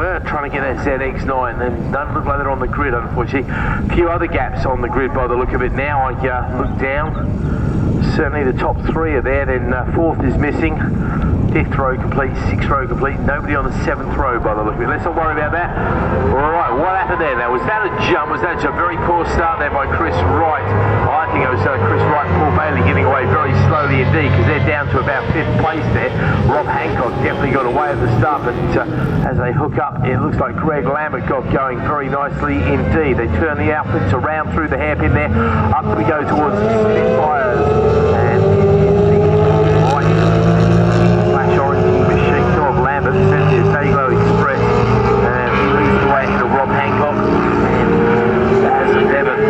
We're trying to get that ZX9 and none look like they're on the grid, unfortunately. A few other gaps on the grid by the look of it now. I look down. Certainly the top three are there, then fourth is missing. Fifth row complete, sixth row complete, nobody on the seventh row by the look of it. Let's not worry about that. Alright, what happened there? Now, was that a jump? Was that a very poor start there by Chris Wright? I think it was Chris Wright and Paul Bailey getting away very slowly indeed, because they're down to about fifth place there. Rob Hancock definitely got away at the start, but as they hook up, it looks like Greg Lambert got going very nicely indeed. They turn the outfits around through the hairpin there. Up we go towards the Spitfires, and certainly a Dayglow Express, and he leads the way to Rob Hancock and Baz and Devon.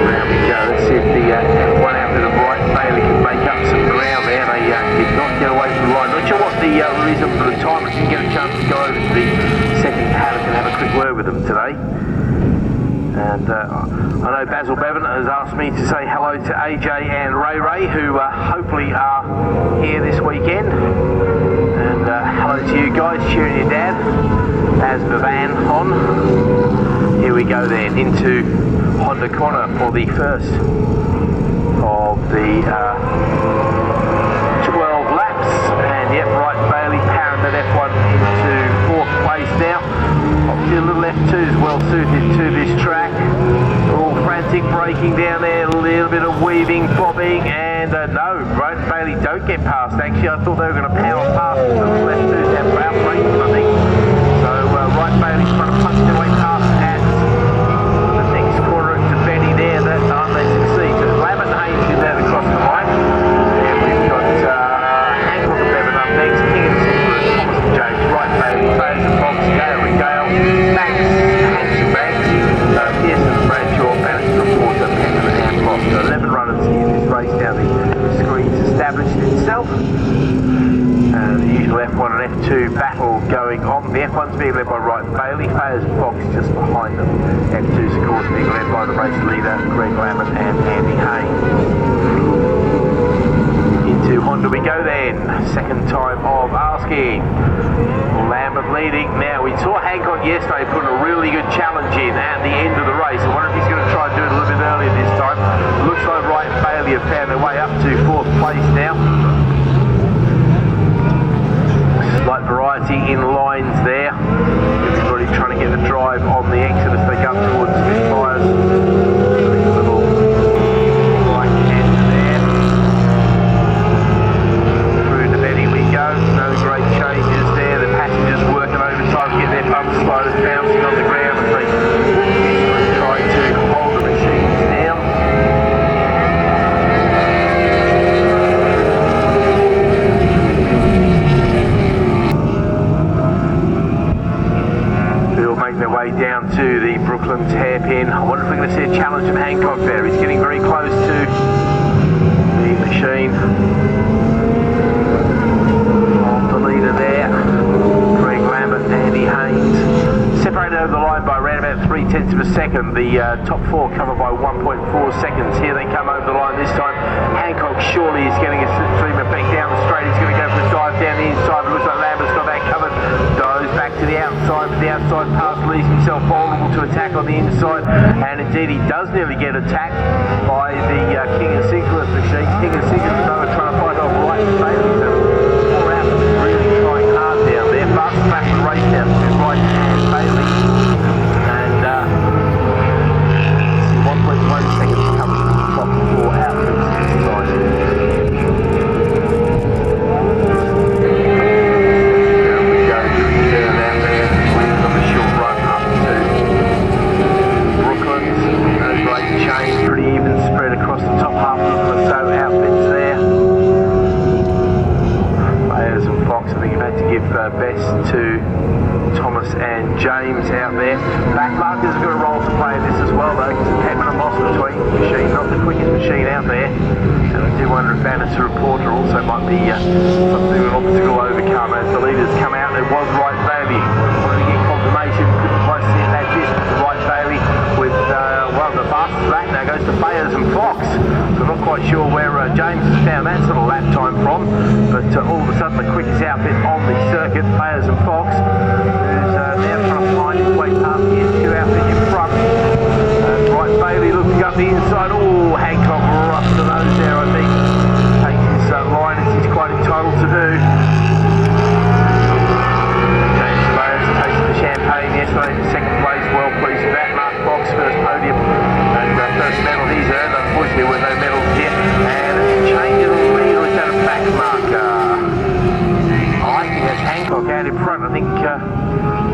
Round we go. Let's see if the one out to the right, Bailey, can make up some ground there. They did not get away from the line. Not sure what the reason for the time. I didn't get a chance to go over to the second paddock and have a quick word with them today. And I know Basil Bevan has asked me to say hello to AJ and Ray, who hopefully are here this weekend. And hello to you guys, cheering your dad, as Bevan on. Here we go then, into Honda Corner for the first of the 12 laps. And yep, right, Bailey powering that F1 into fourth place now. Obviously a little F2 is well suited to this track. All frantic braking down there, a little bit of weaving, bobbing, and no, Road and Bailey don't get past. Actually, I thought they were going to power past the little F2s have outbreaking, I think. So Right Bailey's trying to punch their way past at the next corner to Benny there. That time they succeed. So Lambert and Haynes is out across the line. And we've got Hancock and Bevan up next, King and Silver, Thomas and James, Right Bailey, Fayes and Fox, Gale and Gale, Max, Hanson Banks, Pearson, Bradshaw, Bannister, Porter, Pembrey and Fox. So 11 runners in this race now. The screen's established itself. The usual F1 and F2 battle going on. The F1's being led by Wright and Bailey, Fayes and Fox just behind them. F2's of course being led by the race leader Greg Lambert and Andy Haynes. Into Honda we go then, second time of asking. Lambert leading. Now we saw Hancock yesterday put a really good challenge in at the end of the race. I wonder if he's going to try and do it a little bit earlier this time. Looks like Wright and Bailey have found their way up to fourth place now. Slight variety in lines there. Everybody trying to get the drive on the exit as they go up towards Spitfires. A little right hand there. Through to Betty we go. No great changes there. The passengers working overtime to get their bump sliders bouncing on the ground as they try to hold the machines down. Their way down to the Brooklands hairpin. I wonder if we're going to see a challenge from Hancock there. He's getting very close to the machine of the leader there, Greg Lambert and Andy Haynes. Separated over the line by around about 0.3 of a second. The top four covered by 1.4 seconds. Here they come over the line this time. Hancock surely is getting a stream effect down the straight. He's going to go for a dive down the inside. It looks like Lambert's got that covered. Dives back to the outside. The outside pass leaves himself vulnerable to attack on the inside. And indeed he does nearly get attacked by the King and Sinclair machine. King and Sinclair are trying to fight off Right and Bailey. So four out really trying hard down there. Fastest lap of the race down to Right and Bailey. And 1.1 seconds comes from the top four outfits inside. There we go, down out there, leading on the short run up to Brooklands. No great change, pretty even spread across the top half of the so outfits there. Ayers and Fox, I think you've had to give best to Thomas and James out there. Back markers have got a role to play in this as well though, because the Pepper and Moss between machine, not the quickest machine out there. And I do wonder if Bannister Reporter also might be something of an obstacle to overcome as the leaders come out. It was Right Bailey. Wanted to get confirmation, couldn't quite see it that distance. Right Bailey with well, the fastest lap now goes to Fayers and Fox. So I'm not quite sure where James has found that sort of lap time from, but all of a sudden the quickest outfit on the circuit, Players and Fox, who's now trying to find his way past the F2 outfit in front. Right, Bailey looking up the inside. Oh, Hancock right to the nose there, I think. Takes his line as he's quite entitled to do. James Players tasting the champagne yesterday in second place. Well pleased with that. Mark Fox, first podium and first medal he's earned. Unfortunately, there were no medals here. And it's changing a little bit at a back marker. I think that's Hancock out in front. I think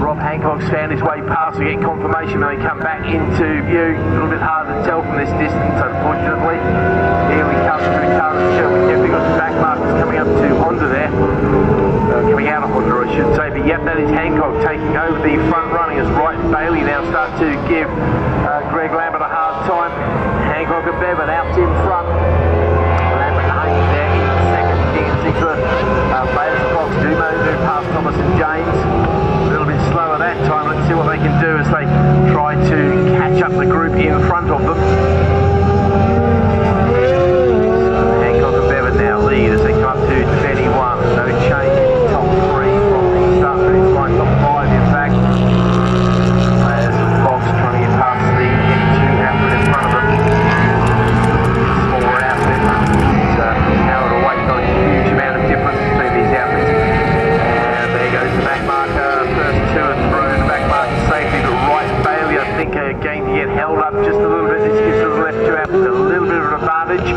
Rob Hancock's found his way past. We get confirmation when they come back into view. A little bit hard to tell from this distance, unfortunately. Here we come through Carter's Shell. We've definitely got some back markers coming up to Honda there. Coming out of Honda, I should say. But yep, that is Hancock taking over the front running as Wright and Bailey now start to give Greg Lambert a hard time. Hancock and Bevan out in front. Lambert and Haynes there in second. King and Sigler. Players and Fox do move past Thomas and James. A little bit slower that time. Let's see what they can do as they try to catch up the group in front of them. So Hancock and Bevan now lead as they come up to 21. No change in top three from the start finish line. Top five, in fact. Players and Fox trying to get past the F2 outfit in front of them. Smaller outfit. It's an hour away, not a huge amount of difference between these outfits. And there goes the back marker. First two are through. The back marker safely, but Wright and Bailey, I think, are going to get held up just a little bit. This gives the left two outfits a little bit of an advantage.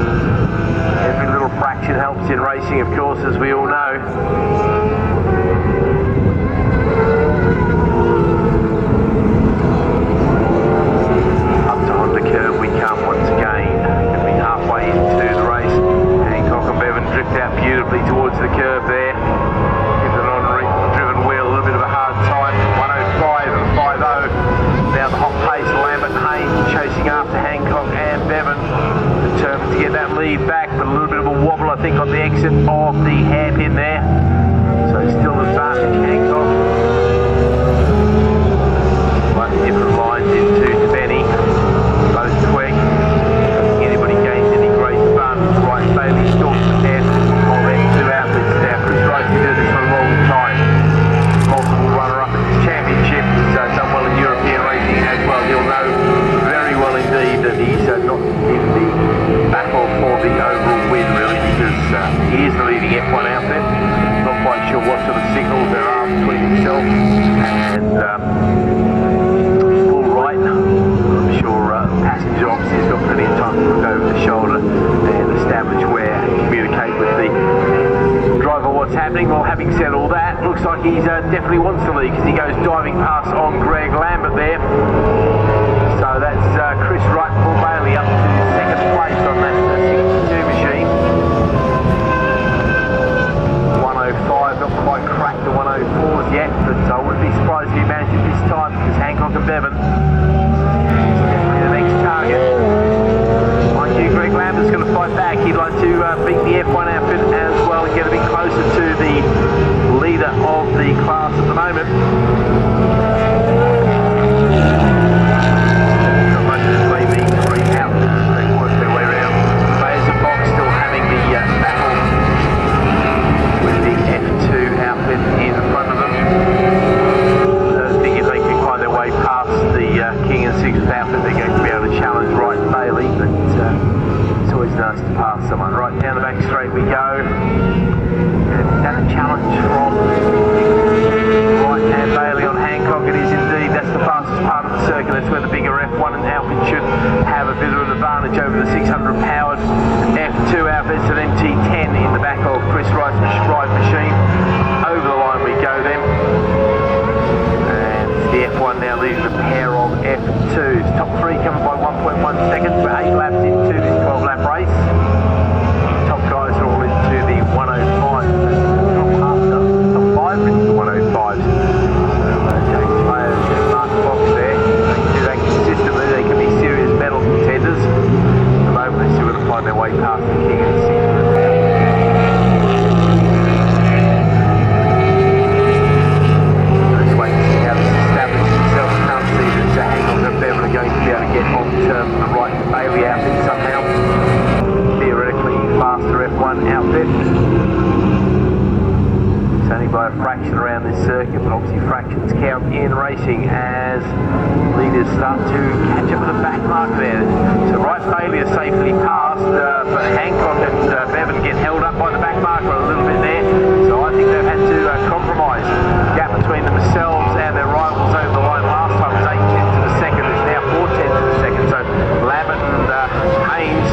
Every little fraction helps in racing, of course, as we all know. Up to Honda curve we come once again. Going to be halfway into the race. Hancock and Bevan drift out beautifully towards the curve there. Gives an on-driven wheel a little bit of a hard time. 105 and 50. Now the hot pace, Lambert and Haynes chasing after Hancock and Bevan. Determined to get that lead back, but a little bit of a wobble, I think, on the exit of the hairpin there. So still advantage Hancock. Slightly different lines into Benny. Both quick. I don't think anybody gains any great advantage. Right, Bailey stalks ahead of F2 outfits now. Chris Wright's been doing this for a long time. Multiple runner-up at this championship. He's done well in European racing as well. He'll know very well indeed that he's not in the battle for the overall win, really, because he is the leading F1 outfit. Not quite sure what sort of signals there are between himself and Paul Wright. I'm sure passenger obviously has got plenty of time to look over the shoulder and establish where and communicate with the driver what's happening. Well, having said all that, looks like he's definitely wants the lead because he goes diving past on Greg Lambert there. So that's Chris Wright and Paul Bailey up to second place on that 62 machine. 105, not quite cracked the 104s yet, but I wouldn't be surprised if he managed it this time because Hancock and Bevan is definitely the next target. Mind you, Greg Lambert's going to fight back. He'd like to beat the F1 outfit as well and get a bit closer to the leader of the class at the moment. Someone right down the back straight we go, and that a challenge from Wright and Bailey on Hancock. It is indeed. That's the fastest part of the circuit. That's where the bigger F1 and outfit should have a bit of an advantage over the 600 powered F2 outfits at MT10 in the back of Chris Wright's machine. Over the line we go then, and the F1 now leading the pair of F2s. Top three coming by 1.1 seconds. We're 8 laps into this 12-lap race. Guys are all into the 105. Top half, top five into the 105s. James Players and Mark Fox there. They can do that consistently. They can be serious medal contenders. At the moment, they still got to find their way past the King and Sigler. Let's wait and see how this establishes itself. Can't see that Hancock and Bevan are going to be able to get second, but obviously fractions count in racing as leaders start to catch up with the back mark there. So Wright Bailey is safely passed, but Hancock and Bevan get held up by the back marker a little bit there. So I think they've had to compromise. The gap between themselves and their rivals over the line last time was 8 tenths of a second. It's now 4 tenths of a second. So Lambert and Haynes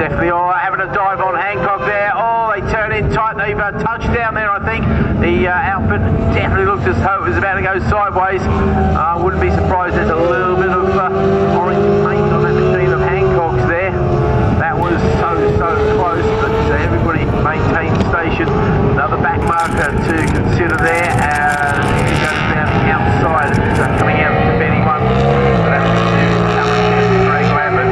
definitely all having a dive on Hancock there. Oh, they turn in tight. They've touched down there, I think. The outfit definitely looked as though it was about to go sideways. I wouldn't be surprised there's a little bit of orange paint on that machine of Hancock's there. That was so close, but everybody maintained station. Another back marker to consider there, and he goes down the outside. It's coming out to Benny one. That's to challenge Greg Lambert.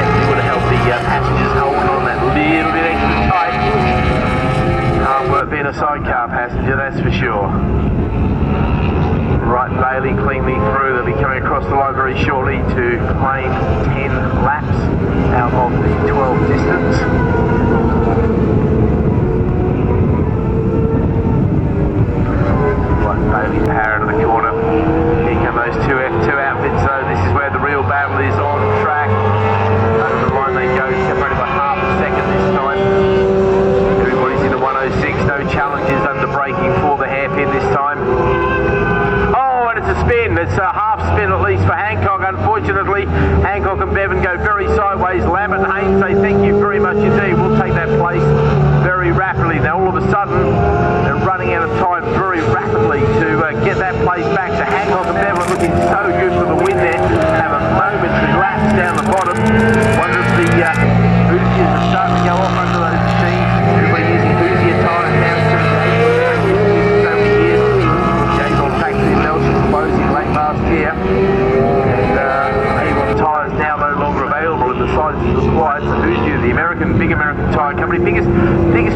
Definitely would have helped the passengers holding on that little bit extra tight. Can't work being a sidecar passenger, that's for sure. Wright and Bailey cleanly through. They'll be coming across the line very shortly to claim 10 laps out of the 12 distance. Wright and Bailey power into the corner. Here come those two F2 outfits though. This is where the real battle is on track. Over the line they go, separated by half a second this time. Everybody's in the 106, no challenges under braking for the hairpin this time. It's a spin. It's a half spin at least for Hancock. Unfortunately, Hancock and Bevan go very sideways. Lambert and Haynes say thank you very much indeed. We'll take that place very rapidly. Now all of a sudden, they're running out of time very rapidly to get that place back. So Hancock and Bevan looking so good for the win there. Have a momentary lapse down the bottom. Wonder if the Hoosiers are starting to go off under those machines. Everybody using Hoosier tyres now. Last year, and A1 tyres now no longer available in the sizes required. So Hoosier, the big American tyre company, biggest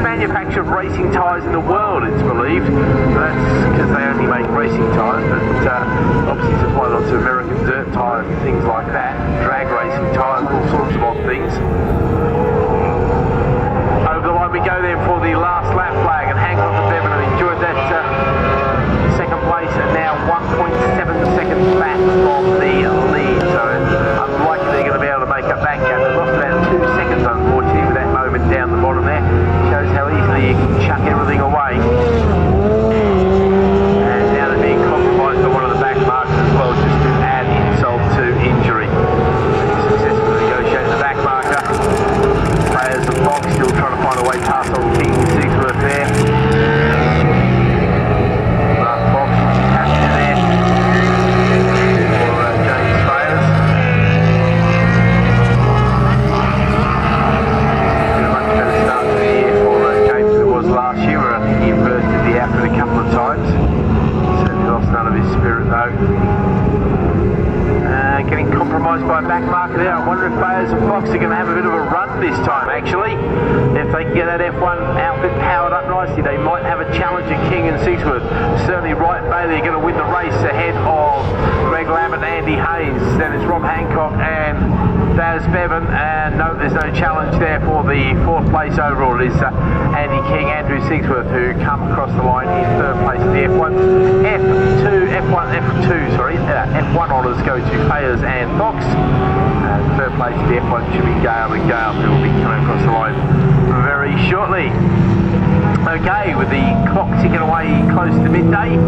manufacturer of racing tyres in the world, it's believed. So that's because they only make racing tyres, but obviously supply lots of American dirt tyres and things like that, drag racing tyres, all sorts of odd things. Over the line we go then for the last lap flag, and Hancock and Bevan have enjoyed that second place, and now 1.7 seconds back from the lead, so unlikely they're going to be able to make a back gap. They've lost about 2 seconds unfortunately with that moment down the bottom there. Shows how easily you can chuck everything away. And now they're being compromised by one of the back marks as well, just to add insult to injury. Successfully negotiating the back marker. Players of Fox still trying to find a way past old King Sigsworth there. Getting compromised by a back marker there. I wonder if Bayers and Fox are going to have a bit of a run this time actually. If they can get that F1 outfit powered up nicely, they might have a challenge at King and Sigsworth. Certainly Wright Bailey are going to win the race ahead of Greg Lambert and Andy Haynes. Then it's Rob Hancock and Daz Bevan, and no, there's no challenge there for the 4th place overall. It is Andy King, Andrew Sigsworth who come across the line in 3rd place of the F1 honours go to Payers and Fox. 3rd place of the F1 should be Gale and Gale, who will be coming across the line very shortly. Okay, with the clock ticking away close to midday,